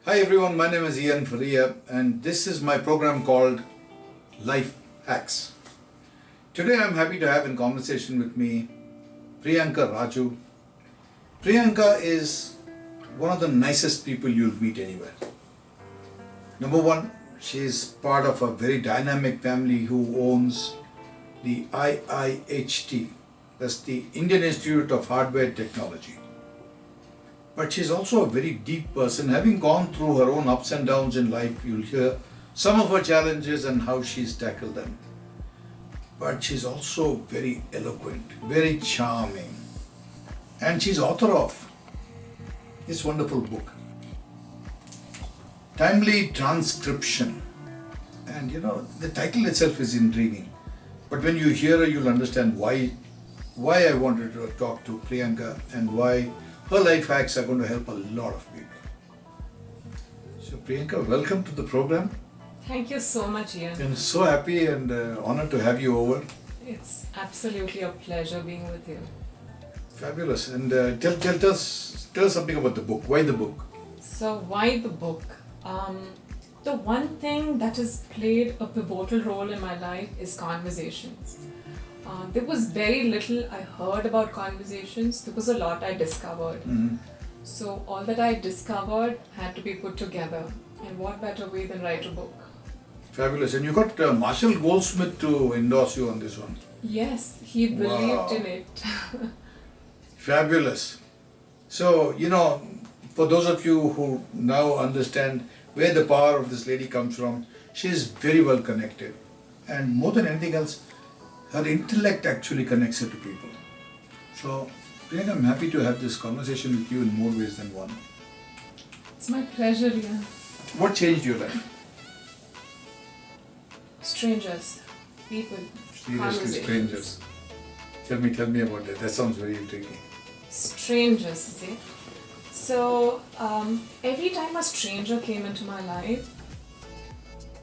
Hi everyone, my name is Faria and this is my program called Life Hacks. Today I'm happy to have in conversation with me Priyanka Raju. Priyanka is one of the nicest people you'll meet anywhere. Number one, she is part of a very dynamic family who owns the IIHT, that's the Indian Institute of Hardware Technology. But she's also a very deep person. Having gone through her own ups and downs in life, you'll hear some of her challenges and how she's tackled them. But she's also very eloquent, very charming. And she's author of this wonderful book, Timely Transcription. And the title itself is intriguing. But when you hear her, you'll understand why I wanted to talk to Priyanka and why her life hacks are going to help a lot of people. So Priyanka, welcome to the program. Thank you so much, Ian. I'm so happy and honored to have you over. It's absolutely a pleasure being with you. Fabulous. And tell us something about the book. Why the book? So why the book? The one thing that has played a pivotal role in my life is conversations. There was very little I heard about conversations. There was a lot I discovered. Mm-hmm. So all that I discovered had to be put together. And what better way than write a book? Fabulous. And you got Marshall Goldsmith to endorse you on this one. Yes, he believed in it. Fabulous. So, for those of you who now understand where the power of this lady comes from, she is very well connected. And more than anything else, her intellect actually connects her to people. So, Priyanka, I'm happy to have this conversation with you in more ways than one. It's my pleasure, Ian. What changed your life? Strangers, people, Seriously, conversations. strangers. Tell me about that. That sounds very intriguing. Strangers, see. So, every time a stranger came into my life,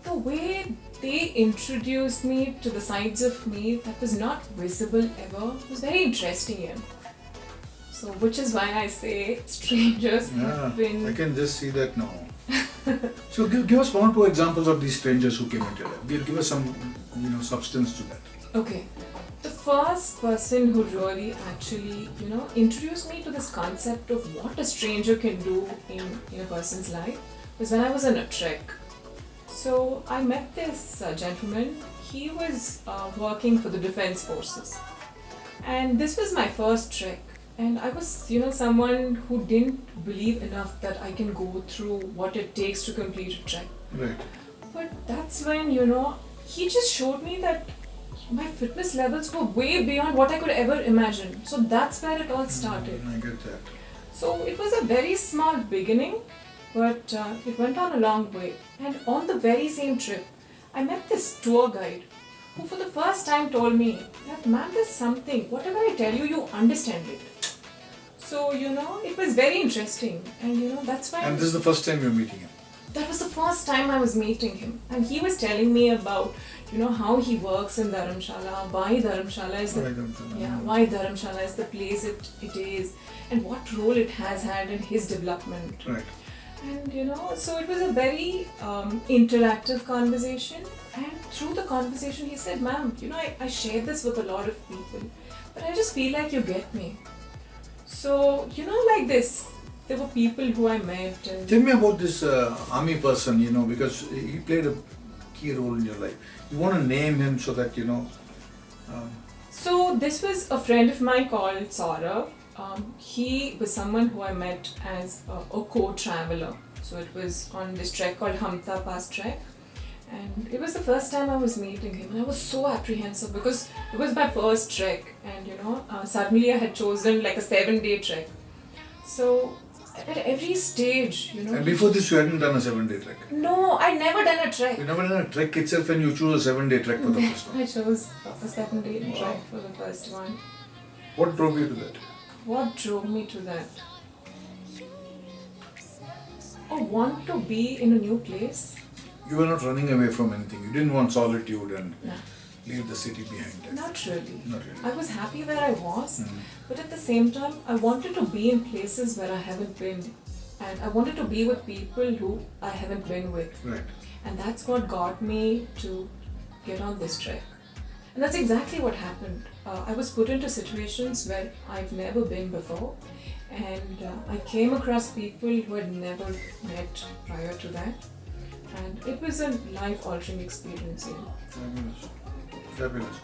the way they introduced me to the sides of me that was not visible ever was very interesting. Ian. So, which is why I say strangers have been. I can just see that now. So give us one or two examples of these strangers who came into your life. Give us some substance to that. Okay. The first person who really actually, introduced me to this concept of what a stranger can do in a person's life was when I was on a trek. So I met this gentleman. He was working for the defense forces. And this was my first trek. And I was, someone who didn't believe enough that I can go through what it takes to complete a trek. Right. But that's when, he just showed me that my fitness levels were way beyond what I could ever imagine. So that's where it all started. I get that. So it was a very small beginning, but it went on a long way. And on the very same trip, I met this tour guide who for the first time told me that, man, there's something, whatever I tell you, you understand it. So, it was very interesting. And, that's why... And this is the first time you're meeting him? That was the first time I was meeting him. And he was telling me about, how he works in Dharamshala, why Dharamshala is why Dharamshala is the place it is, and what role it has had in his development. Right. And, so it was a very interactive conversation. And through the conversation, he said, ma'am, I share this with a lot of people, but I just feel like you get me. So, like this, there were people who I met. And tell me about this army person, because he played a key role in your life. You want to name him so that, So, this was a friend of mine called Saurabh. He was someone who I met as a co-traveler. So, it was on this trek called Hamta Pass trek. And it was the first time I was meeting him, and I was so apprehensive because it was my first trek, and suddenly I had chosen like a 7-day trek. So at every stage, And before this, you hadn't done a 7-day trek? No, I never done a trek. You never done a trek itself, and you choose a 7-day trek for the first one? I chose a 7-day trek for the first one. What drove you to that? What drove me to that? I want to be in a new place. You were not running away from anything. You didn't want solitude and No. leave the city behind. Not really. Not really. I was happy where I was, but at the same time, I wanted to be in places where I haven't been. and I wanted to be with people who I haven't been with. Right. And that's what got me to get on this trek. And that's exactly what happened. I was put into situations where I've never been before, and I came across people who had never met prior to that. And it was a life-altering experience. Fabulous. Fabulous.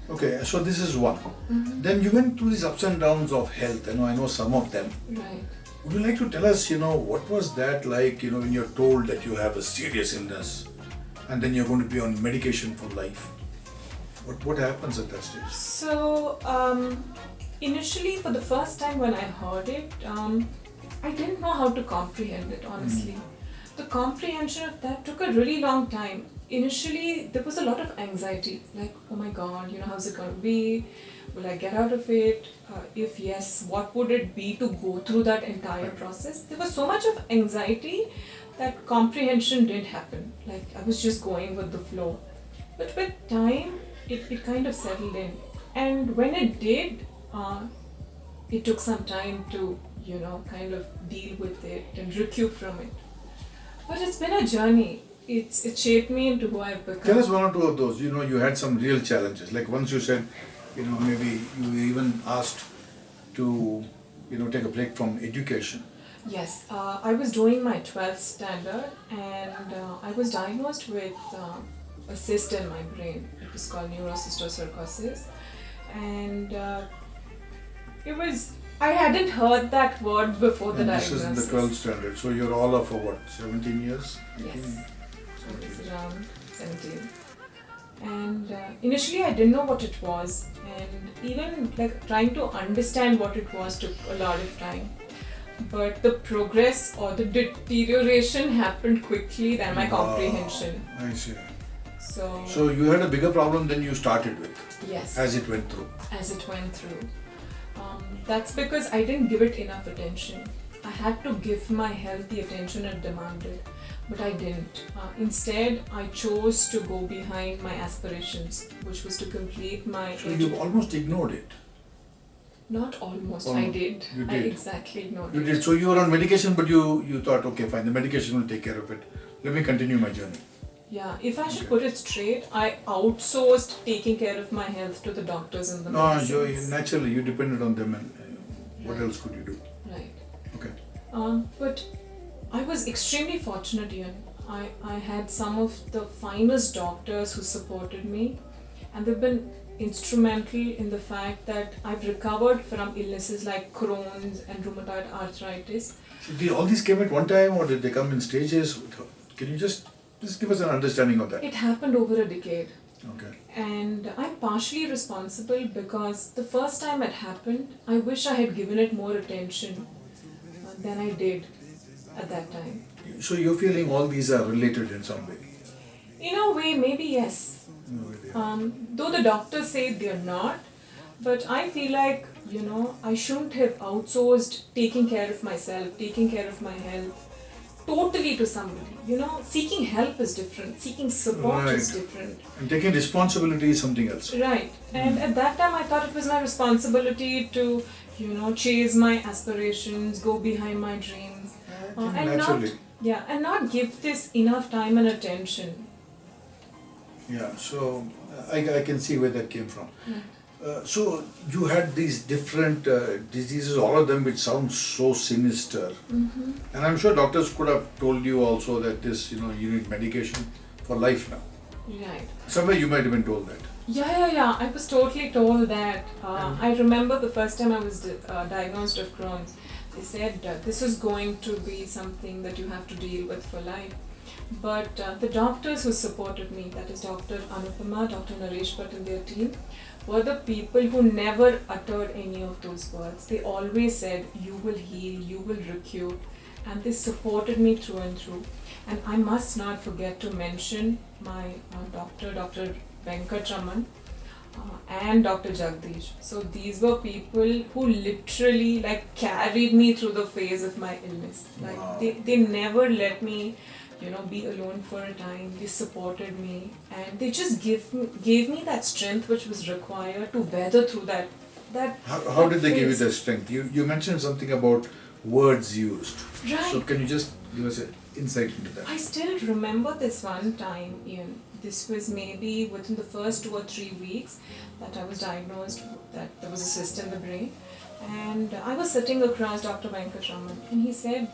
Okay, so this is one. Mm-hmm. Then you went through these ups and downs of health. I know some of them. Right. Would you like to tell us, what was that like, when you're told that you have a serious illness and then you're going to be on medication for life? What happens at that stage? So, initially, for the first time when I heard it, I didn't know how to comprehend it, honestly. The comprehension of that took a really long time. Initially, there was a lot of anxiety, like, oh my god, how's it going to be? Will I get out of it? If yes, what would it be to go through that entire process? There was so much of anxiety that comprehension didn't happen. Like, I was just going with the flow. But with time, it kind of settled in. And when it did, it took some time to, kind of deal with it and recoup from it. But it's been a journey. It shaped me into who I've become. Tell us one or two of those. You had some real challenges. Like once you said, maybe you even asked to, take a break from education. Yes, I was doing my 12th standard, and I was diagnosed with a cyst in my brain. It was called neurocystocercosis, and I hadn't heard that word before the diagnosis. This is in the 12th standard, so you're all of 17 years? Yes, I was around 17. And initially I didn't know what it was, and even trying to understand what it was took a lot of time. But the progress or the deterioration happened quickly than my comprehension. I see. So you had a bigger problem than you started with. Yes. As it went through. That's because I didn't give it enough attention. I had to give my health the attention it demanded, but I didn't. Instead, I chose to go behind my aspirations, which was to complete my So you almost ignored it. Not almost, I did. You did. I exactly ignored You it. did. So you were on medication, but you thought, okay, fine, the medication will take care of it. Let me continue my journey. Yeah, if I should put it straight, I outsourced taking care of my health to the doctors and the No, medicines. naturally you depended on them, and what else could you do? Right. Okay. But I was extremely fortunate, Ian. I had some of the finest doctors who supported me, and they've been instrumental in the fact that I've recovered from illnesses like Crohn's and rheumatoid arthritis. So all these came at one time, or did they come in stages? Can you just give us an understanding of that? It happened over a decade. Okay. And I'm partially responsible because the first time it happened, I wish I had given it more attention than I did at that time. So you're feeling all these are related in some way? In a way, maybe yes. No idea. Though the doctors say they're not, but I feel like, I shouldn't have outsourced taking care of myself, taking care of my health, totally to somebody. Seeking help is different, seeking support is different. And taking responsibility is something else. Right. And at that time I thought it was my responsibility to, chase my aspirations, go behind my dreams. Naturally. And not give this enough time and attention. Yeah, so I can see where that came from. Yeah. So you had these different diseases, all of them which sound so sinister. Mm-hmm. And I'm sure doctors could have told you also that this, you need medication for life now. Right. Somewhere you might have been told that. Yeah. I was totally told that. I remember the first time I was diagnosed of Crohn's. They said this is going to be something that you have to deal with for life. But the doctors who supported me, that is Dr. Anupama, Dr. Naresh Bhatt and their team, were the people who never uttered any of those words. They always said, you will heal, you will recoup, and they supported me through and through. And I must not forget to mention my doctor, Dr. Venkatraman, and Dr. Jagdish. So these were people who literally carried me through the phase of my illness. Wow. They never let me be alone for a time. They supported me, and they just gave me that strength which was required to weather through that How did they give you phase. that strength? You mentioned something about words used. Right. So can you just give us an insight into that? I still remember this one time, Ian. This was maybe within the first 2 or 3 weeks that I was diagnosed that there was a cyst in the brain. And I was sitting across Dr. Venkataraman, and he said,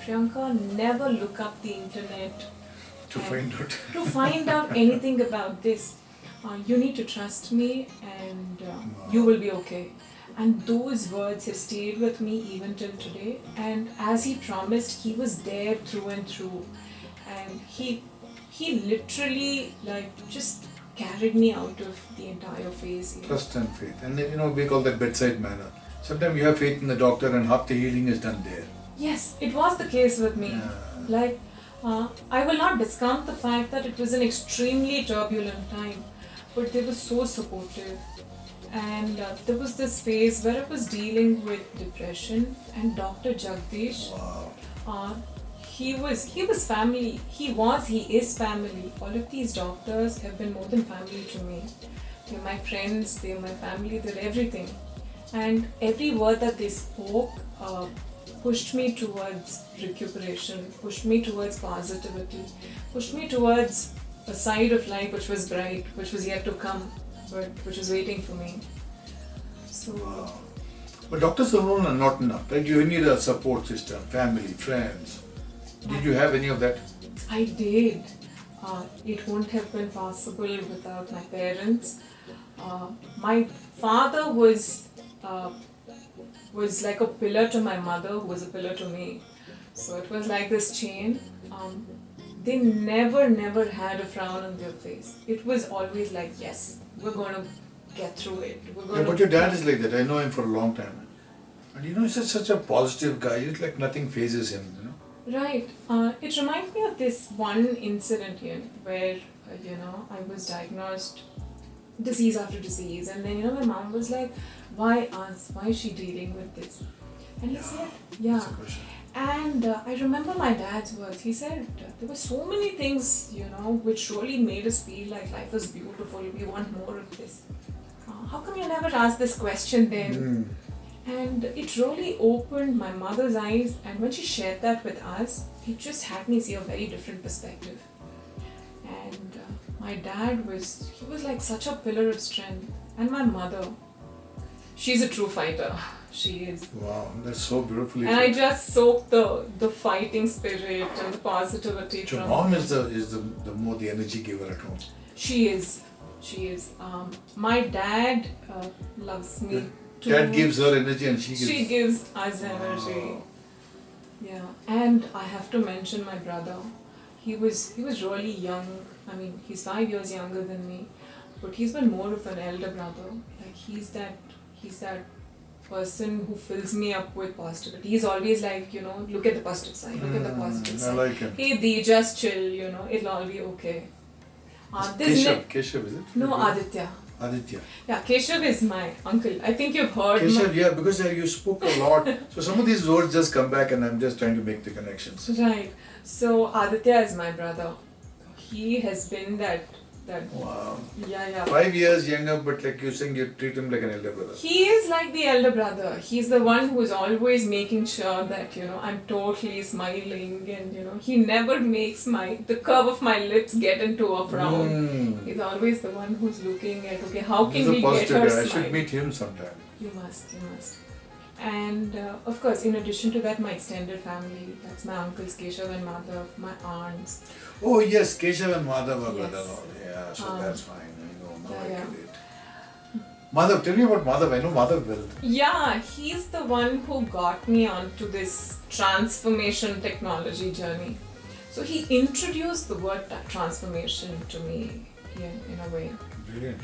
Priyanka, never look up the internet To find out. to find out anything about this. You need to trust me, and you will be okay. And those words have stayed with me even till today. And as he promised, he was there through and through. And he literally just carried me out of the entire phase. Trust and faith. And we call that bedside manner. Sometimes you have faith in the doctor and half the healing is done there. Yes, it was the case with me. Yeah. I will not discount the fact that it was an extremely turbulent time, but they were so supportive. And there was this phase where I was dealing with depression, and Dr. Jagdish, Wow. he was family. He is family. All of these doctors have been more than family to me. They're my friends, they're my family, they're everything. And every word that they spoke pushed me towards recuperation, pushed me towards positivity, pushed me towards a side of life which was bright, which was yet to come, but which was waiting for me. So, Wow. But doctors alone are not enough, right? You need a support system, family, friends. Did you have any of that? I did. It wouldn't have been possible without my parents. My father was like a pillar to my mother, who was a pillar to me. So it was like this chain. They never had a frown on their face. It was always like, yes, we're going to get through it. Yeah, but your dad is like that. I know him for a long time. And he's such a positive guy. It's like nothing phases him, Right. It reminds me of this one incident here where, I was diagnosed disease after disease. And then, my mom was like, why us? Why is she dealing with this? And he said, yeah. That's a question. And I remember my dad's words. He said, there were so many things, which really made us feel like life was beautiful. We want more of this. How come you never asked this question then? And it really opened my mother's eyes, and when she shared that with us, it just had me see a very different perspective. And my dad was like such a pillar of strength. And my mother, she's a true fighter. She is. Wow, that's so beautifully And put. I just soaked the fighting spirit and the positivity Your from mom her. is the more the energy giver at home. She is. My dad loves me too. Dad gives her energy and she gives. Us energy. Wow. Yeah, and I have to mention my brother. He was really young. I mean, he's 5 years younger than me, but he's been more of an elder brother. Like he's that person who fills me up with positivity. He's always like, look at the positive side. Look at the positive I side. like him. Hey, Dee, just chill. It'll all be okay. Keshav, is it? No, Aditya. Aditya. Yeah, Keshav is my uncle. I think you've heard. Keshav, yeah, because you spoke a lot. So some of these words just come back and I'm just trying to make the connections. Right. So Aditya is my brother. He has been that. Wow. Yeah. 5 years younger, but like you're saying, you treat him like an elder brother. He is like the elder brother. He's the one who is always making sure that, I'm totally smiling, and, he never makes the curve of my lips get into a frown. He's always the one who's looking at, okay, how can He's we a get positive her guy. I smile? should meet him sometime. You must. And of course, in addition to that, my extended family, that's my uncles Keshav and Madhav, my aunts. Oh yes, Keshav and Madhav are Yes. brother. Yeah, so that's fine. I know, now I yeah. get it. Madhav, tell me about Madhav. I know Madhav well. Yeah, he's the one who got me onto this transformation technology journey. So he introduced the word transformation to me in a way. Brilliant.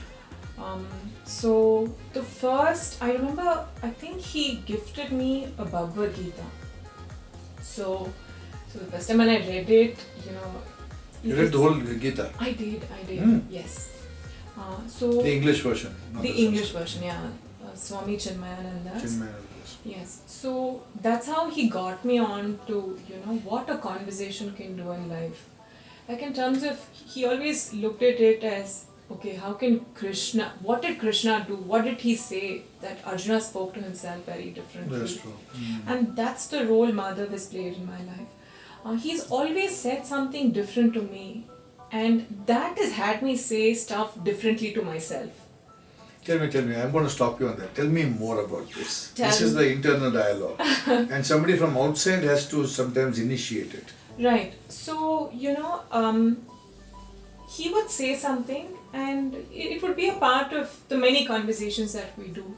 So the first, I remember, I think he gifted me a Bhagavad Gita. So the first time when I read it, You read the whole Gita? I did, yes. So The English version. Not the Sanskrit. English version, yeah. Swami Chinmayananda's. Chinmayananda's. Yes. So that's how he got me on to, what a conversation can do in life. Like in terms of, he always looked at it as, okay, how can Krishna, what did Krishna do? What did he say that Arjuna spoke to himself very differently? That's true. And that's the role Madhav has played in my life. He's always said something different to me, and that has had me say stuff differently to myself. Tell me, I'm going to stop you on that. Tell me more about this. This Tell is me. the internal dialogue. And somebody from outside has to sometimes initiate it. Right. So, he would say something, and it would be a part of the many conversations that we do.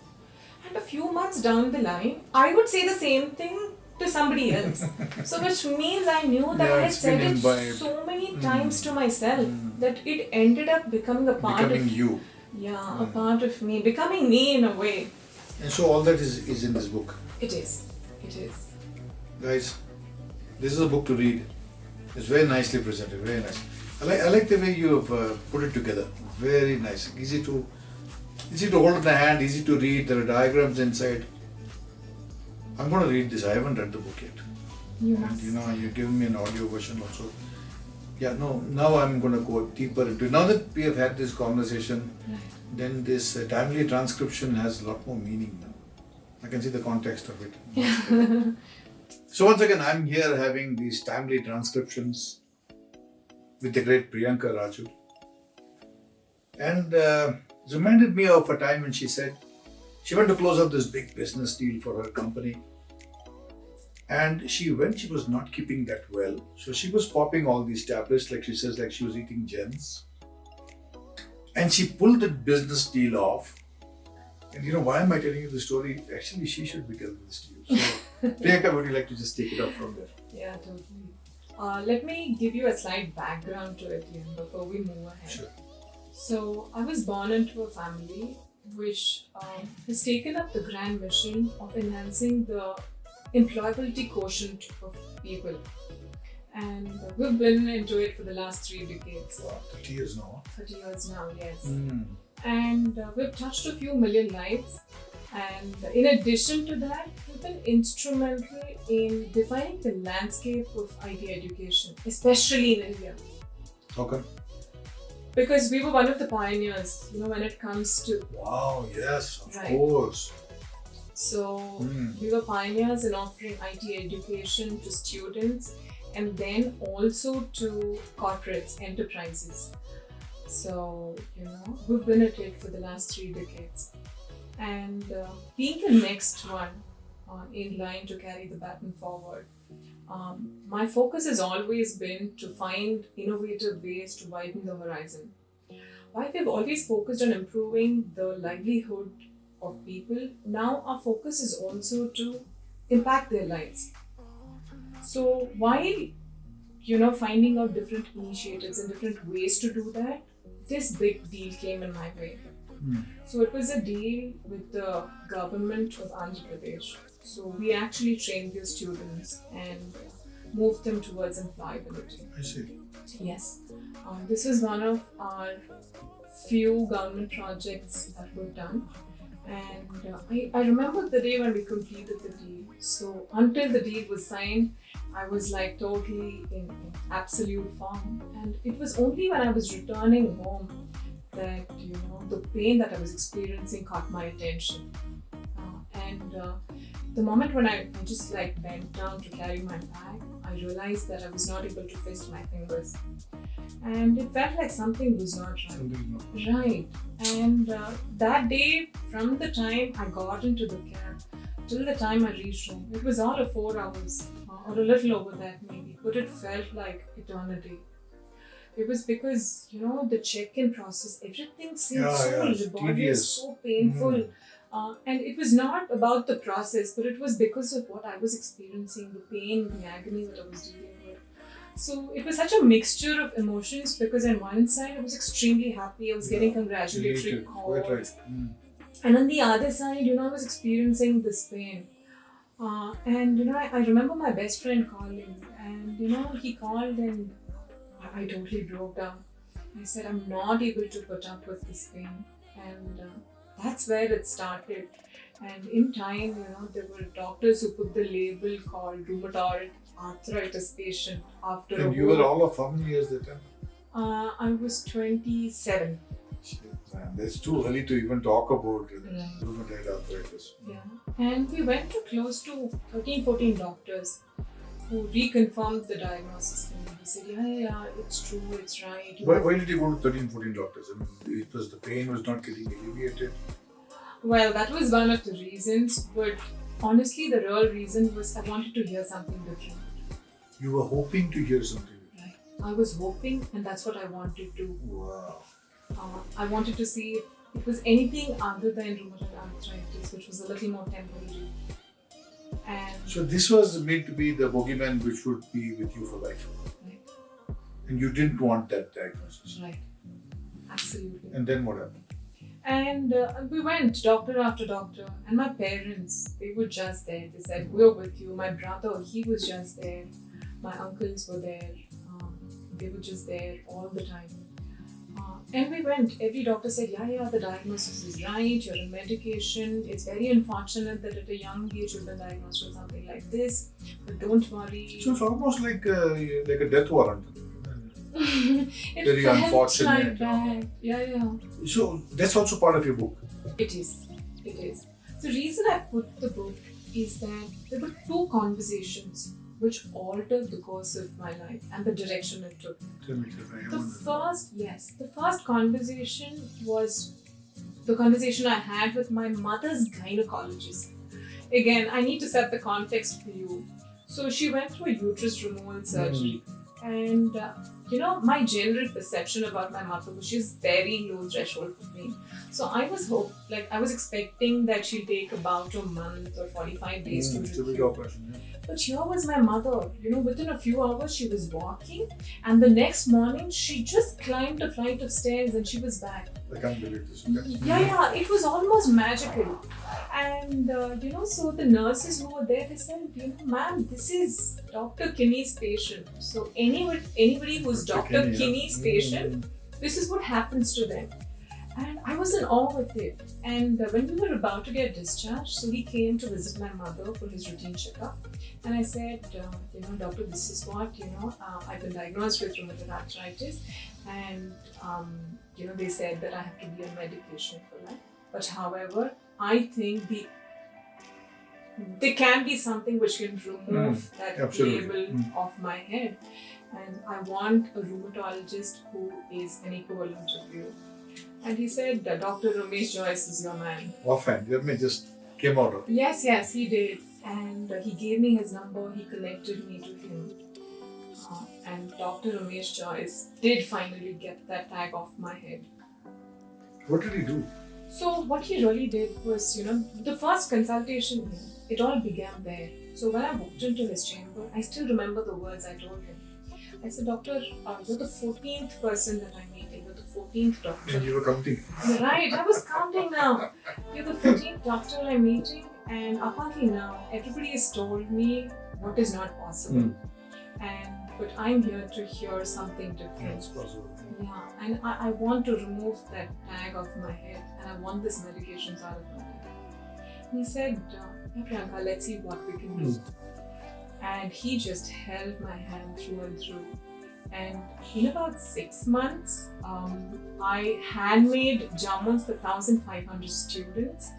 And a few months down the line, I would say the same thing to somebody else. So, which means I knew that Yeah, I had it's said been it imbibed. so many times to myself that it ended up becoming a part Becoming of you. Yeah, a part of me, becoming me in a way. And so all that is in this book. It is. It is. Guys, this is a book to read. It's very nicely presented, very nice. I like the way you have put it together. Very nice. Easy to hold in the hand, easy to read. There are diagrams inside. I'm going to read this. I haven't read the book yet. You And must. you're giving me an audio version also. Yeah, no, now I'm going to go deeper into it. Now that we have had this conversation, Right. then this timely transcription has a lot more meaning now. I can see the context of it. So once again, I'm here having these timely transcriptions with the great Priyanka Raju. And it reminded me of a time when she said she went to close up this big business deal for her company. And when she was not keeping that well, so she was popping all these tablets, like she says, like she was eating gems. And she pulled the business deal off. And why am I telling you the story? Actually, she should be telling this to you. So, Priyanka, would you like to just take it up from there? Yeah, totally. Let me give you a slight background to it, before we move ahead. Sure. So, I was born into a family which has taken up the grand mission of enhancing the employability quotient of people. And we've been into it for the last 3 decades. Wow, 30 years now. 30 years now, yes. Mm. And we've touched a few million lives. And in addition to that, we've been instrumental in defining the landscape of IT education, especially in India. How come? Because we were one of the pioneers, when it comes to. Wow, yes, of Right. course. So Mm. we were pioneers in offering IT education to students and then also to corporates, enterprises. So, we've been at it for the last 3 decades. And being the next one in line to carry the baton forward, my focus has always been to find innovative ways to widen the horizon. While we've always focused on improving the livelihood of people, now our focus is also to impact their lives. So while finding out different initiatives and different ways to do that, this big deal came in my way. Mm. So it was a deal with the government of Andhra Pradesh. So we actually trained their students and moved them towards employability. I see. Yes, this was one of our few government projects that were done. And I remember the day when we completed the deal. So until the deal was signed, I was like totally in absolute form. And it was only when I was returning home that, the pain that I was experiencing caught my attention. And the moment when I just bent down to carry my bag, I realized that I was not able to fist my fingers. And it felt like something was not right. Something not. Right. And that day, from the time I got into the cab till the time I reached home, it was all of 4 hours or a little over that maybe, but it felt like eternity. It was because, the check-in process, everything seemed so it's laborious, tedious. so painful. And it was not about the process, but it was because of what I was experiencing, the pain, the agony that I was dealing with. So it was such a mixture of emotions because on one side I was extremely happy, I was getting congratulatory Elated. calls. Quite right. Mm. And on the other side, I was experiencing this pain. And I remember my best friend calling, and he called and I totally broke down. I said, I'm not able to put up with this pain. And that's where it started. And in time, there were doctors who put the label called rheumatoid arthritis patient after And a you were all of how many years that time? I was 27. And it's too early to even talk about Right. rheumatoid arthritis. Yeah. And we went to close to 13, 14 doctors who reconfirmed the diagnosis for me. He said, yeah, it's true, it's right. Why did you go to 13, 14 doctors? I mean, it was the pain was not getting alleviated. Well, that was one of the reasons, but honestly, the real reason was I wanted to hear something different. You were hoping to hear something. Right. I was hoping, and that's what I wanted to. Wow. I wanted to see if it was anything other than rheumatoid arthritis, which was a little more temporary. And So this was meant to be the bogeyman which would be with you for life. right, And you didn't want that diagnosis. right, absolutely. And then what happened? And we went doctor after doctor, and my parents, they were just there. They said, we're with you. My brother, he was just there. My uncles were there. They were just there all the time. And we went. Every doctor said, yeah, the diagnosis is right. You're on medication. It's very unfortunate that at a young age you've been diagnosed with something like this. But don't worry. So it's almost like a death warrant. It Very felt unfortunate. like that. Yeah. So that's also part of your book. It is. The reason I put the book is that there were two conversations which altered the course of my life and the direction it took. Tell me. The first conversation was the conversation I had with my mother's gynecologist. Again, I need to set the context for you. So she went through a uterus removal surgery. And my general perception about my mother was she's very low threshold for me. So I was expecting that she'd take about a month or 45 days to It's a big recover. operation. Yeah. But here was my mother. Within a few hours she was walking, and the next morning she just climbed a flight of stairs and she was back. I can't believe this. Okay. Yeah, it was almost magical. And so the nurses who were there, they said, ma'am, this is Dr. Kinney's patient. So anybody who's Dr. Kinney, yeah. Kinney's patient, this is what happens to them. And I was in awe with it. And when we were about to get discharged, so he came to visit my mother for his routine checkup. And I said, doctor, this is what, I've been diagnosed with rheumatoid arthritis. And, they said that I have to be on medication for that. But however, I think there can be something which can remove that absolutely. label off my head. And I want a rheumatologist who is an equivalent of you. And he said, Dr. Ramesh Joyce is your man. Offhand, let me just came out of. Yes, he did. And he gave me his number, he connected me to him. And Dr. Ramesh Joyce did finally get that tag off my head. What did he do? So what he really did was, the first consultation, it all began there. So when I walked into his chamber, I still remember the words I told him. I said, Doctor, you're the 14th person that I'm meeting. You're the 14th doctor. And you were counting. Right, I was counting now. You're the 14th doctor I'm meeting, and up until now, everybody has told me what is not possible. But I'm here to hear something different. It's possible. Yeah, and I want to remove that tag off my head, and I want this medications out of my head. And he said, Priyanka, let's see what we can do. And he just held my hand through and through. And in about 6 months, I handmade jamuns for 1,500 students,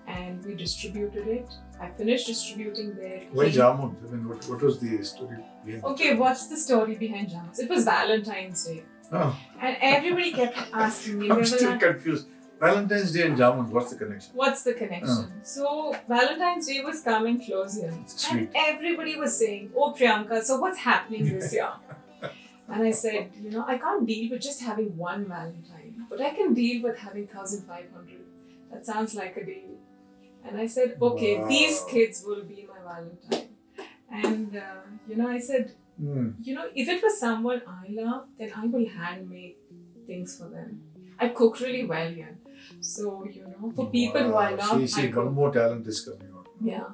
and we distributed it. I finished distributing there. Why jamun? I mean, what was the story behind Okay, what's the story behind jamuns? It was Valentine's Day. Oh, And everybody kept asking me, I'm still confused. Valentine's Day and jamun, what's the connection? what's the connection? So Valentine's Day was coming closer. Sweet. And everybody was saying, oh Priyanka, so what's happening this year? And I said, I can't deal with just having one Valentine, but I can deal with having 1,500. That sounds like a deal. And I said, okay, Wow. these kids will be my Valentine. And, I said, if it was someone I love, then I will handmade things for them. I cook really well here. So, for people who I love, See, I cook. one more talent is coming out. Yeah.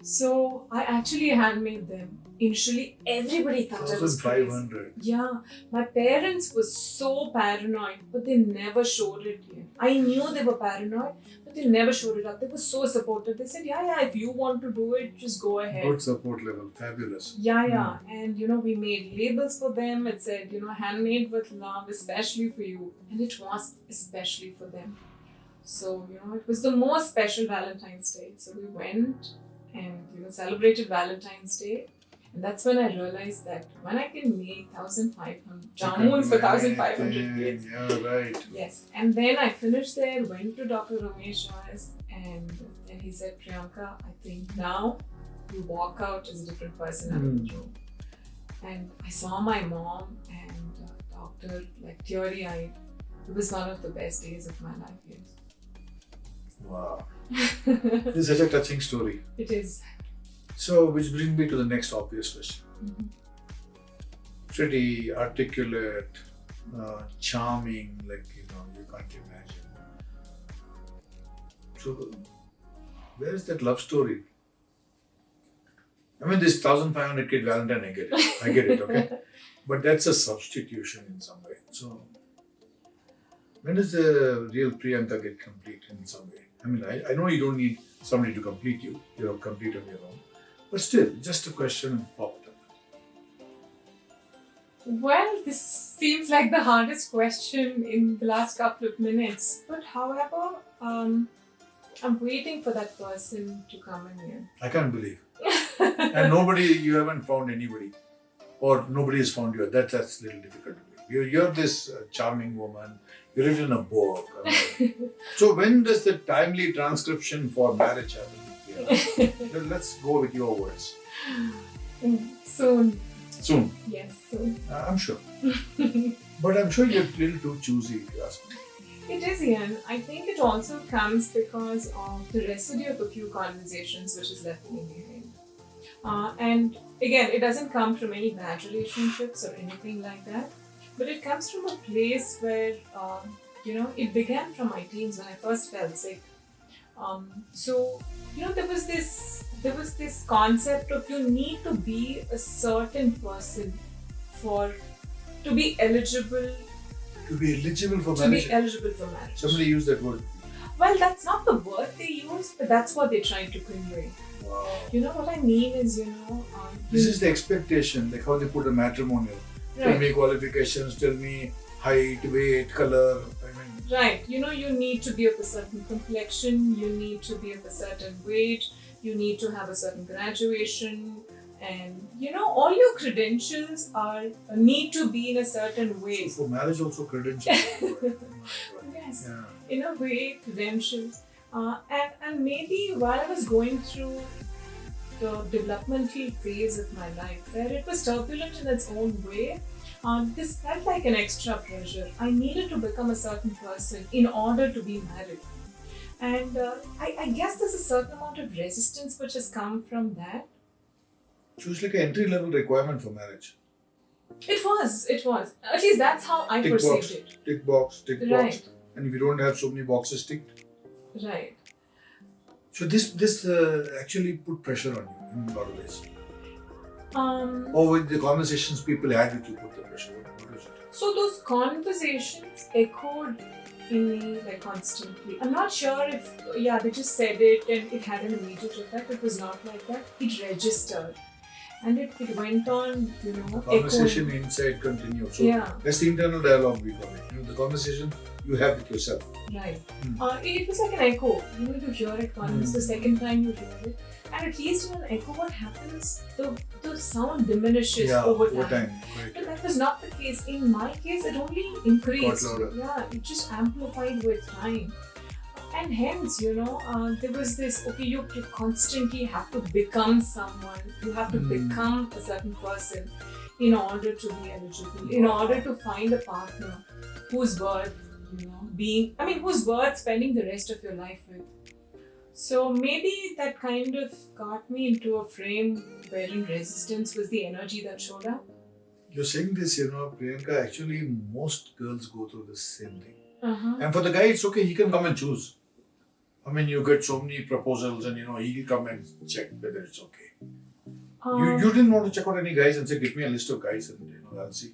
So I actually handmade them. Initially, everybody thought I was crazy. 1,500. Yeah, my parents were so paranoid, but they never showed it yet. I knew they were paranoid, but they never showed it up. They were so supportive. They said, yeah, if you want to do it, just go ahead. Good support level. Fabulous. Yeah. And we made labels for them. It said, handmade with love, especially for you. And it was especially for them. So, it was the most special Valentine's Day. So we went and, celebrated Valentine's Day. And that's when I realized that when I can make 1,500 jamuns for 1,500 kids. Yeah, right. Yes. And then I finished there, went to Dr. Ramesh's, and then he said, Priyanka, I think now you walk out as a different person out of the room. And I saw my mom and doctor, like teary-eyed. It was one of the best days of my life, yes. Wow. This is such a touching story. It is. So, which brings me to the next obvious question. Mm-hmm. Pretty articulate, charming, like, you can't imagine. So, where is that love story? I mean, this 1,500 kid Valentine, I get it, okay? But that's a substitution in some way. So, when does the real Priyanka get complete in some way? I mean, I know you don't need somebody to complete you. You're complete on your own. But still, just a question popped up. Well, this seems like the hardest question in the last couple of minutes. But however, I'm waiting for that person to come in here. I can't believe. And you haven't found anybody. Or nobody has found you. That's a little difficult to believe. You're this charming woman. You written in a book. So when does the timely transcription for marriage happen? Let's go with your words. Soon. Soon? Yes, soon. I'm sure. But I'm sure you're a little too choosy, if you ask me. It is, Ian. I think it also comes because of the residue of a few conversations which is left me behind. And again, it doesn't come from any bad relationships or anything like that. But it comes from a place where, it began from my teens when I first fell sick. So, there was this concept of you need to be a certain person to be eligible. To be eligible for To marriage? be eligible for marriage. Somebody used that word. Well, that's not the word they used, but that's what they tried to convey. Wow. What I mean is, this is the expectation, like how they put a matrimonial. Right. Tell me qualifications, tell me height, weight, color. Right. You need to be of a certain complexion, you need to be of a certain weight, you need to have a certain graduation, and all your credentials need to be in a certain way. So for marriage also credentials. Yes. Yeah. In a way, credentials. And maybe while I was going through the developmental phase of my life, where it was turbulent in its own way, this felt like an extra pressure. I needed to become a certain person in order to be married. And I guess there's a certain amount of resistance which has come from that. So it's like an entry-level requirement for marriage. It was. At least that's how I perceived it. Tick box. Right. And if you don't have so many boxes ticked. Right. So this actually put pressure on you in a lot of ways. Or with the conversations people had with you put the pressure. What was it? So those conversations echoed in me like constantly. I'm not sure if they just said it and it had an immediate effect. It was not like that. It registered. And it went on, The conversation echoing. inside continued. So that's the internal dialogue we call it. The conversation you have with yourself. Right. It was like an echo. You hear it once, the second time you hear it. And at least in an echo, what happens? The sound diminishes over time. Right. But that was not the case. In my case, it only increased. Got louder. Yeah, it just amplified with time. And hence, there was this, you constantly have to become someone. You have to become a certain person in order to be eligible, in order to find a partner who's worth, who's worth spending the rest of your life with. So maybe that kind of got me into a frame wherein resistance was the energy that showed up. You're saying this, Priyanka, actually most girls go through the same thing. Uh-huh. And for the guy, it's okay, he can come and choose. I mean, you get so many proposals and he'll come and check whether it's okay. Um, You didn't want to check out any guys and say, give me a list of guys and I'll see.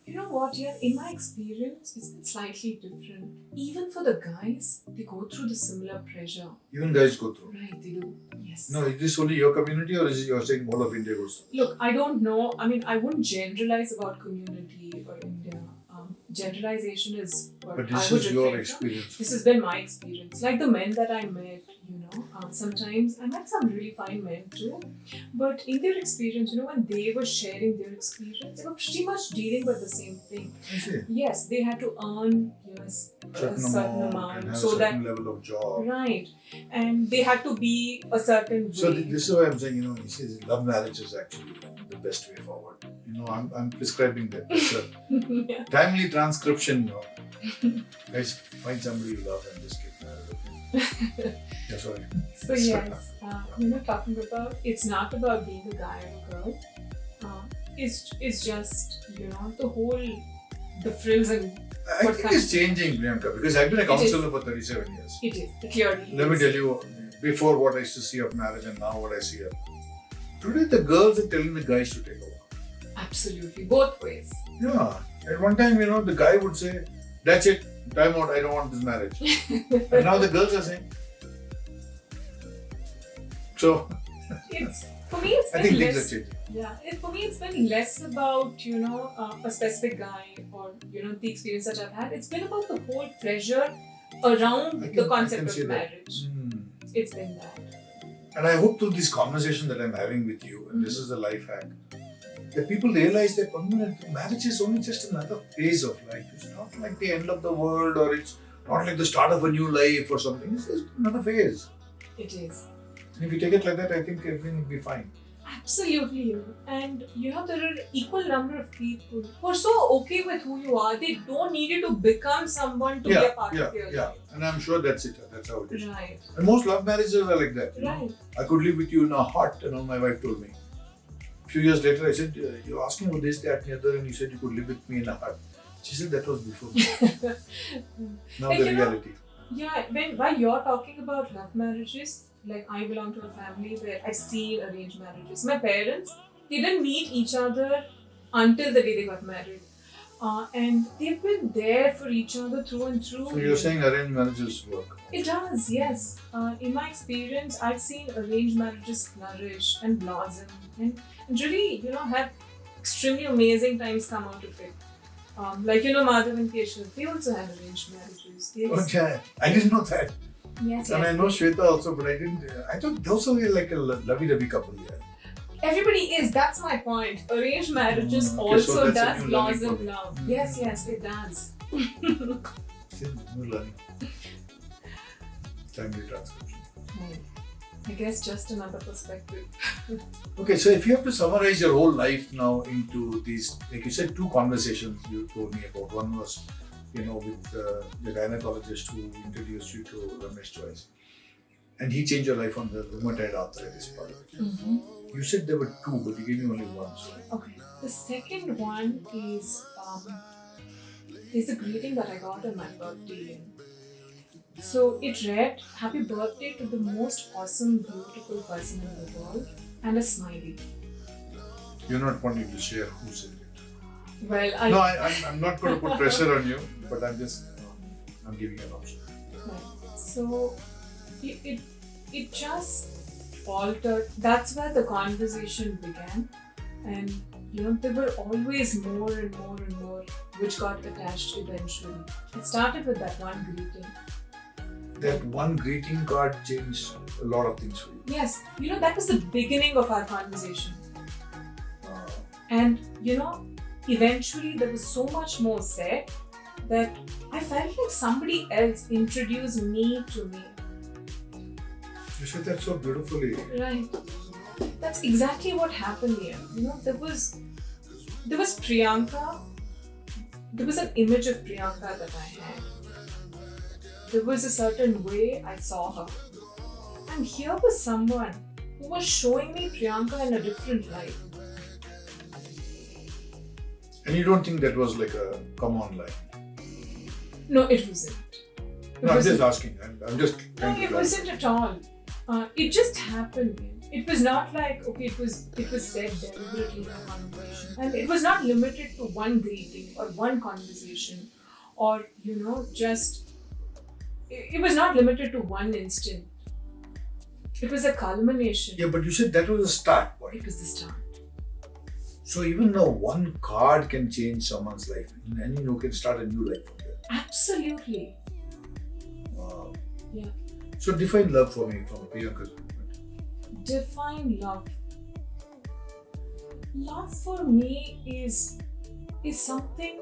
You know what, yeah, in my experience, it's been slightly different. Even for the guys, they go through the similar pressure. Even guys go through. Right, they do. Yes. No, is this only your community or is it you're saying all of India goes through? Look, I don't know. I mean, I wouldn't generalize about community or India. Generalization is what But I this would is your refrain from. experience. This has been my experience. Like the men that I met, sometimes I met some really fine men too. But in their experience, when they were sharing their experience, they were pretty much dealing with the same thing. I see. Yes, they had to earn a certain amount and have so a that certain level of job. right, and they had to be a certain way. So this is why I'm saying, he says love marriage is actually the best way forward. I'm prescribing that. It's a Yeah. timely transcription. Guys, find somebody you love and just get married. Yeah, sorry. So yes, talking about, it's not about being a guy or a girl. It's just the frills and I what think kind it's of- changing, Priyanka, because I've been a counselor for 37 years. it is clearly. Let me tell you, before what I used to see of marriage and now what I see of. Today the girls are telling the guys to take over. Absolutely, both ways. Yeah. At one time, the guy would say, that's it, time out, I don't want this marriage. And now the girls are saying. So, It's for me. It's I been think things less. are changing. Yeah, for me, it's been less about a specific guy or the experience that I've had. It's been about the whole pressure around the concept see of that. marriage. It's been that. And I hope through this conversation that I'm having with you, and this is a life hack, that people realize that marriage is only just another phase of life. It's not like the end of the world or it's not like the start of a new life or something. It's just another phase. It is. And if you take it like that, I think everything will be fine. Absolutely. And there are equal number of people who are so okay with who you are. They don't need you to become someone to be a part of your life. And I'm sure that's it. That's how it is. Right. And most love marriages are like that. Right. I could live with you in a hut, my wife told me. A few years later, I said, you're asking about this, that, and the other, and you said you could live with me in a hut. She said that was before. Now Like, the reality. Yeah, while you're talking about love marriages, like I belong to a family where I've seen arranged marriages. My parents, they didn't meet each other until the day they got married. And they've been there for each other through and through. So you're saying arranged marriages work? It does, yes. In my experience, I've seen arranged marriages flourish and blossom and really, have extremely amazing times come out of it. Like, Madhav and Keshav, they also had arranged marriages. Okay, I didn't know that. Yes, And yes. I know Shweta also, but I didn't. I thought those were like a lovey-dovey couple. Yeah. Everybody is, that's my point. Arranged marriages Okay, so also that's a does new learning blossom for me. love. Yes, it does. New learning. Timely transcription. Right. I guess just another perspective. Okay, so if you have to summarize your whole life now into these, like you said, two conversations you told me about. One was, with the gynecologist who introduced you to Ramesh Choice. And he changed your life on the rheumatoid arthritis part. Mm-hmm. You said there were two, but you gave me only one. So. Okay. The second one is there's a greeting that I got on my birthday. So it read, "Happy birthday to the most awesome, beautiful person in the world," and a smiley. You're not wanting to share who said it. Well, I'm not going to put pressure on you, but I'm giving you an option. Right. So it just altered. That's where the conversation began, and there were always more and more and more which got attached eventually. It started with that one greeting. That one greeting card changed a lot of things for you. Yes, that was the beginning of our conversation. And eventually there was so much more said that I felt like somebody else introduced me to me. You said that so beautifully. Right. That's exactly what happened here. There was Priyanka. There was an image of Priyanka that I had. There was a certain way I saw her. And here was someone who was showing me Priyanka in a different light. And you don't think that was like a come on line? No, it wasn't. No, I'm just asking. I'm just No, trying to it wasn't at all. It just happened. It was not like, okay, it was said deliberately in a conversation, and it was not limited to one greeting or one conversation, or just it was not limited to one instant. It was a culmination. Yeah, but you said that was a start point. It was the start. So even though one card can change someone's life, and can start a new life from there. Absolutely. Wow. Yeah. So define love for me from Priyanka's viewpoint. Define love. Love for me is something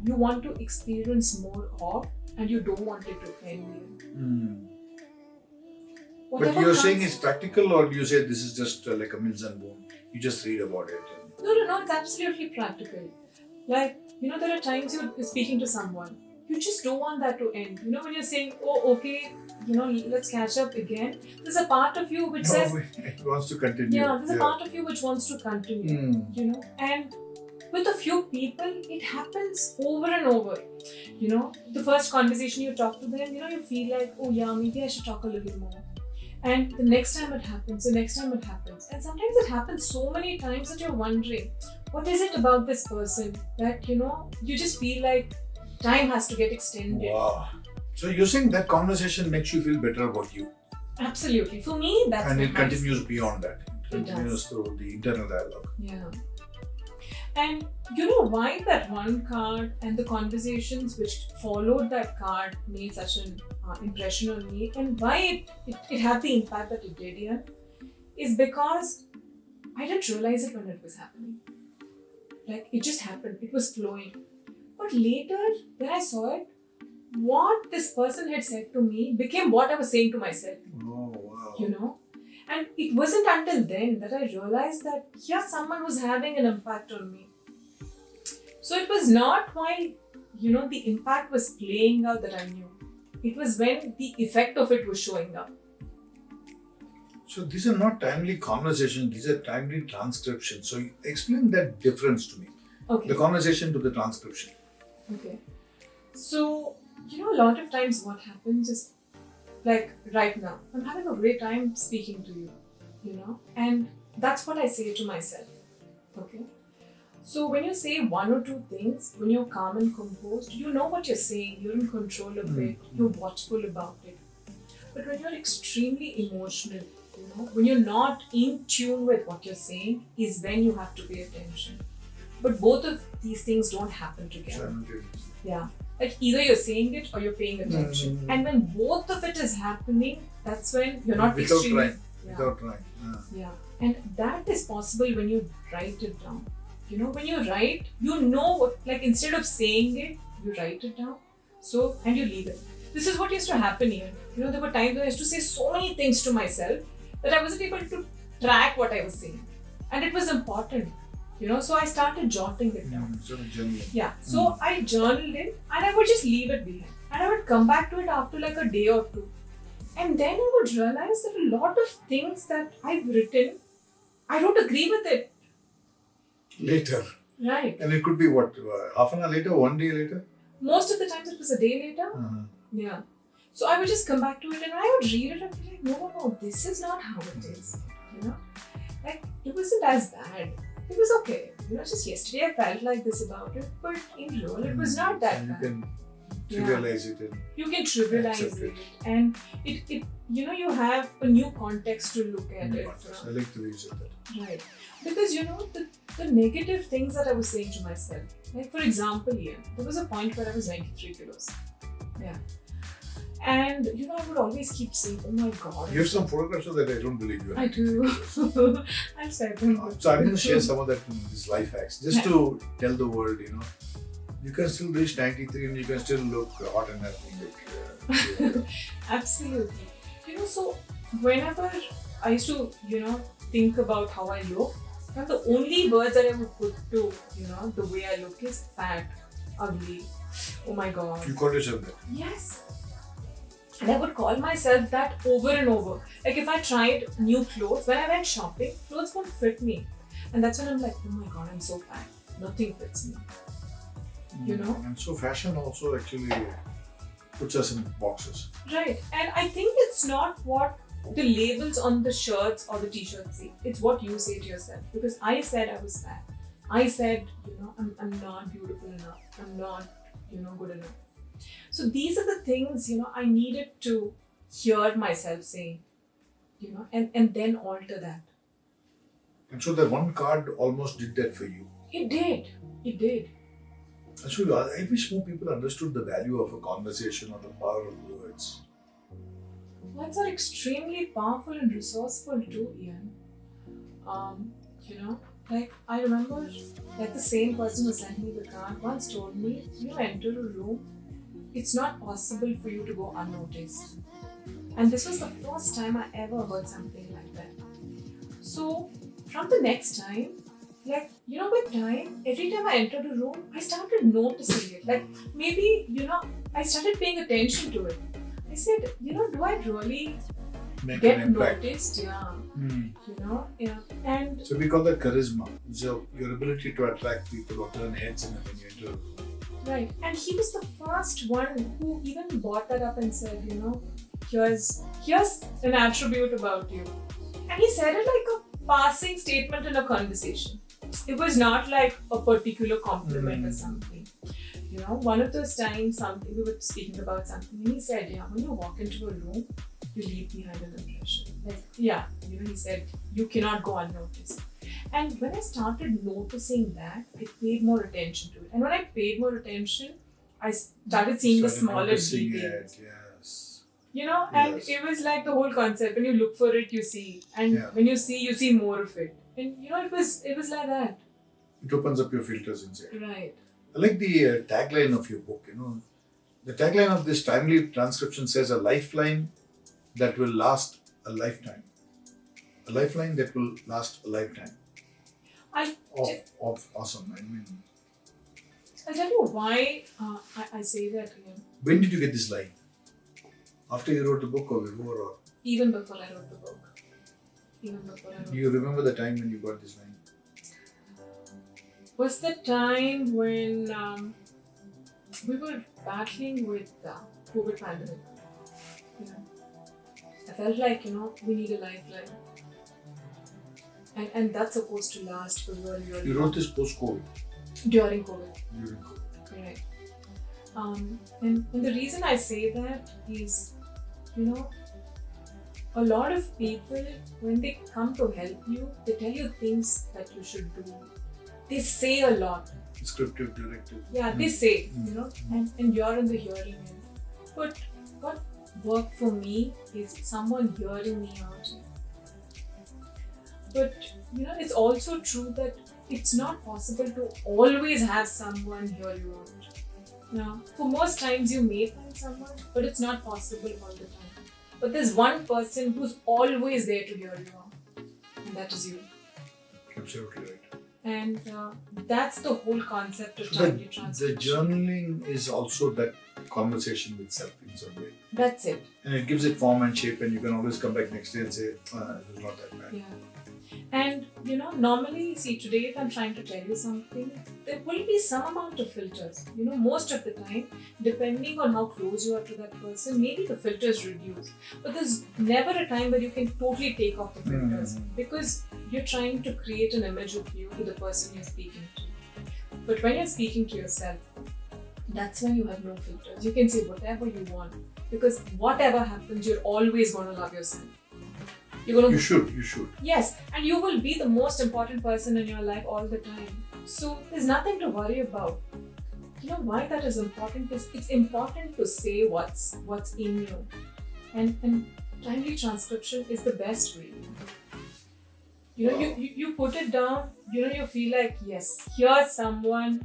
you want to experience more of, and you don't want it to end. But you're saying it's practical, or you say this is just like a mills and boom? You just read about it. No, it's absolutely practical. Like, there are times you're speaking to someone, you just don't want that to end. When you're saying, oh, okay, let's catch up again, there's a part of you which says, it wants to continue. Yeah, there's a part of you which wants to continue, and with a few people, it happens over and over. The first conversation you talk to them, you feel like, oh yeah, maybe I should talk a little more. And the next time it happens, and sometimes it happens so many times that you're wondering, what is it about this person that, you just feel like time has to get extended. Wow. So you're saying that conversation makes you feel better about you? Absolutely. For me, that's and it continues beyond that. It It continues does. through the internal dialogue. Yeah. And you know why that one card and the conversations which followed that card made such an impression on me, and why it had the impact that it did here, is because I didn't realize it when it was happening. Like, it just happened. It was flowing. But later, when I saw it, what this person had said to me became what I was saying to myself. Oh, wow. And it wasn't until then that I realized that, someone was having an impact on me. So it was not while, the impact was playing out that I knew. It was when the effect of it was showing up. So these are not timely conversations, these are timely transcriptions. So you explain that difference to me. Okay. The conversation to the transcription. Okay. So, a lot of times what happens is, like right now, I'm having a great time speaking to you, and that's what I say to myself. Okay. So when you say one or two things, when you're calm and composed, you know what you're saying, you're in control of it, you're watchful about it. But when you're extremely emotional, when you're not in tune with what you're saying, is when you have to pay attention. But both of these things don't happen together. Yeah. Like either you're saying it or you're paying attention. And when both of it is happening, that's when you're not Without extremely... trying. Without trying. Yeah. And that is possible when you write it down. When you write, what, like instead of saying it, you write it down. So, and you leave it. This is what used to happen here. There were times when I used to say so many things to myself that I wasn't able to track what I was saying. And it was important. So I started jotting it down. Sort of journaling. Yeah. So I journaled it and I would just leave it behind. And I would come back to it after like a day or two. And then I would realize that a lot of things that I've written, I don't agree with it. Later. Right. And it could be what? Half an hour later, 1 day later? Most of the times it was a day later. Yeah. So I would just come back to it and I would read it and be like, no, this is not how it is. Like it wasn't as bad. It was okay. Just yesterday I felt like this about it, but in real it was not that bad. You can trivialize it. And you can trivialize it. And it you have a new context to look at it from. I like the way you said that. Right. Because the negative things that I was saying to myself. Like for example, there was a point where I was 93 kilos. Yeah. And I would always keep saying, oh my god. You have some photographs of that, I don't believe you. I do. I've said them. So I'm going to share some of that in this life hacks, just to tell the world, you can still reach 93 and you can still look hot and happy. Absolutely. So whenever I used to, think about how I look, and the only words that I would put to, the way I look is fat, ugly, oh my god. You call yourself that? Yes. And I would call myself that over and over. Like if I tried new clothes, when I went shopping, clothes won't fit me. And that's when I'm like, oh my god, I'm so fat. Nothing fits me. And so fashion also actually puts us in boxes. Right. And I think it's not what the labels on the shirts or the t-shirts say. It's what you say to yourself. Because I said I was fat. I said, I'm not beautiful enough. I'm not, good enough. So these are the things, I needed to hear myself saying, and then alter that. And so that one card almost did that for you. It did. It did. Actually, I wish more people understood the value of a conversation or the power of words. Words are extremely powerful and resourceful too, Ian. Like I remember, like the same person who sent me the card once told me, you enter a room, it's not possible for you to go unnoticed. And this was the first time I ever heard something like that. So from the next time, with time, every time I entered a room, I started noticing it. Like maybe, I started paying attention to it. I said, do I really Make an impact. noticed? Yeah. Yeah. And So we call that charisma. It's your ability to attract people or turn heads in when you enter a room. right. And he was the first one who even brought that up and said, here's an attribute about you. And he said it like a passing statement in a conversation. It was not like a particular compliment or something. One of those times we were speaking about something and he said, when you walk into a room, you leave behind an impression. He said, you cannot go unnoticed. And when I started noticing that, I paid more attention to it. And when I paid more attention, I started seeing the smaller noticing details. it, yes. And Yes. it was like the whole concept. When you look for it, you see. And Yeah. when you see more of it. And it was like that. It opens up your filters inside. Right. I like the tagline of your book. The tagline of this timely transcription says a lifeline that will last a lifetime. A lifeline that will last a lifetime. Awesome. I'll tell you why I say that again. When did you get this line? After you wrote the book or before? Or Even before I wrote the book. do you remember the time when you got this line? Was the time when we were battling with the COVID pandemic. I felt like, we need a lifeline. And that's supposed to last for really You wrote this post-COVID. during COVID. During COVID. Correct. And the reason I say that is, a lot of people, when they come to help you, they tell you things that you should do. They say a lot. Descriptive, directive. Yeah, they say, and you're in the hearing end. But what worked for me is someone hearing me out. But, it's also true that it's not possible to always have someone hear you out. Now, for most times you may find someone, but it's not possible all the time. But there's one person who's always there to hear you out, and that is you. Absolutely right. And that's the whole concept of So timely the transcription. journaling is also that conversation with self in some way. That's it. And it gives it form and shape, and you can always come back next day and say, it was not that bad. Yeah. And normally, see, today if I'm trying to tell you something, there will be some amount of filters. Most of the time, depending on how close you are to that person, maybe the filters reduce. But there's never a time where you can totally take off the filters because you're trying to create an image of you to the person you're speaking to. But when you're speaking to yourself, that's when you have no filters. You can say whatever you want because whatever happens, you're always going to love yourself. You should. Yes, and you will be the most important person in your life all the time. So there's nothing to worry about. Why that is important is it's important to say what's in you. And timely transcription is the best way. You put it down, you feel like, yes, here's someone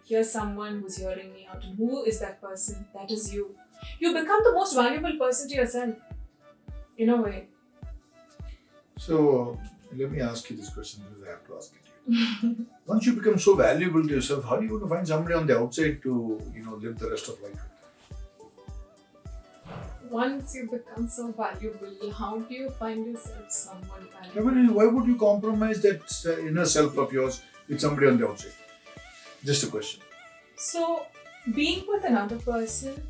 who's hearing me out. And who is that person? That is you. You become the most valuable person to yourself. In a way. So, let me ask you this question because I have to ask it to you. Once you become so valuable to yourself, how are you going to find somebody on the outside to, live the rest of life with? Once you become so valuable, how do you find yourself someone I valuable? mean, why would you compromise that inner self of yours with somebody on the outside? Just a question. So, being with another person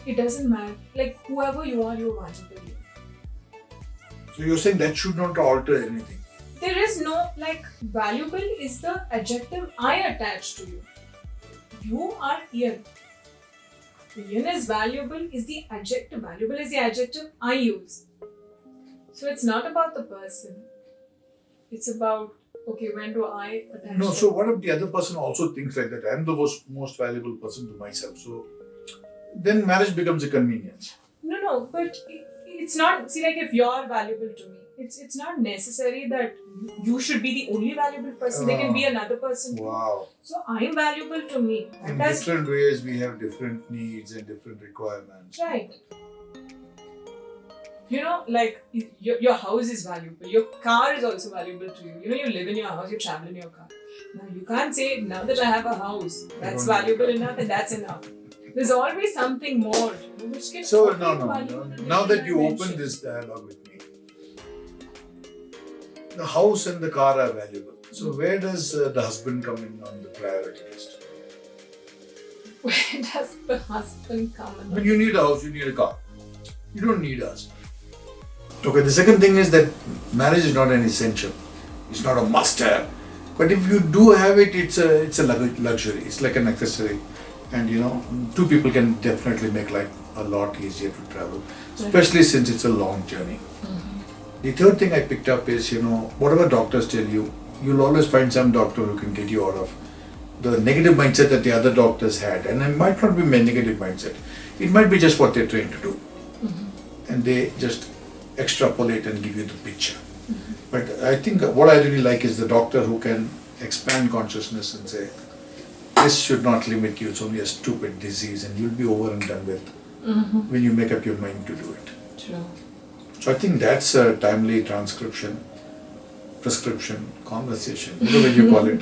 It doesn't matter. Like whoever you are valuable. So you're saying that should not alter anything. There is no, like, valuable is the adjective I attach to you. You are Ian. Ian is valuable is the adjective. Valuable is the adjective I use. So it's not about the person. It's about, okay, when do I attach No, to so what if the other person also thinks like that? I'm the most valuable person to myself. So then marriage becomes a convenience. No, but it's not, see, like, if you're valuable to me, it's not necessary that you should be the only valuable person. There can be another person too. Wow. So I'm valuable to me. In different ways, we have different needs and different requirements. Right. You know, like, your house is valuable. Your car is also valuable to you. You know, you live in your house, you travel in your car. Now, you can't say, now that I have a house, that's valuable enough and that's enough. There's always something more, which gets So, valuable no. Now that you open this dialogue with me, the house and the car are valuable. So, where does the husband come in on the priority list? Where does the husband come in? When you need a house, you need a car. You don't need us. Okay, the second thing is that marriage is not an essential. It's not a must-have. But if you do have it, it's a luxury. It's like an accessory. And you know, two people can definitely make life a lot easier to travel, especially since it's a long journey. The third thing I picked up is, you know, whatever doctors tell you, you'll always find some doctor who can get you out of the negative mindset that the other doctors had. And it might not be my negative mindset. It might be just what they're trained to do. And they just extrapolate and give you the picture. But I think what I really like is the doctor who can expand consciousness and say, this should not limit you, it's only a stupid disease and you'll be over and done with when you make up your mind to do it. True. So I think that's a timely transcription, prescription, conversation, whatever you call it.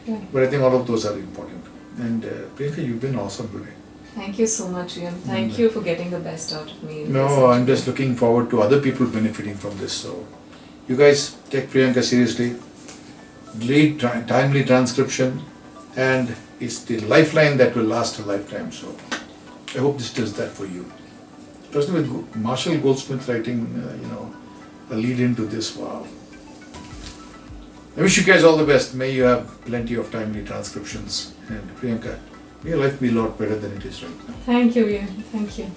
Yeah. But I think all of those are important. And Priyanka, you've been awesome today. Thank you so much, Ian. Thank you for getting the best out of me. No, I'm just looking forward to other people benefiting from this. So you guys take Priyanka seriously, lead timely transcription, and it's the lifeline that will last a lifetime. So I hope this does that for you. Especially with Marshall Goldsmith writing, a lead into this. Wow. I wish you guys all the best. May you have plenty of timely transcriptions. And Priyanka, may your life be a lot better than it is right now. Thank you, Ian. Thank you.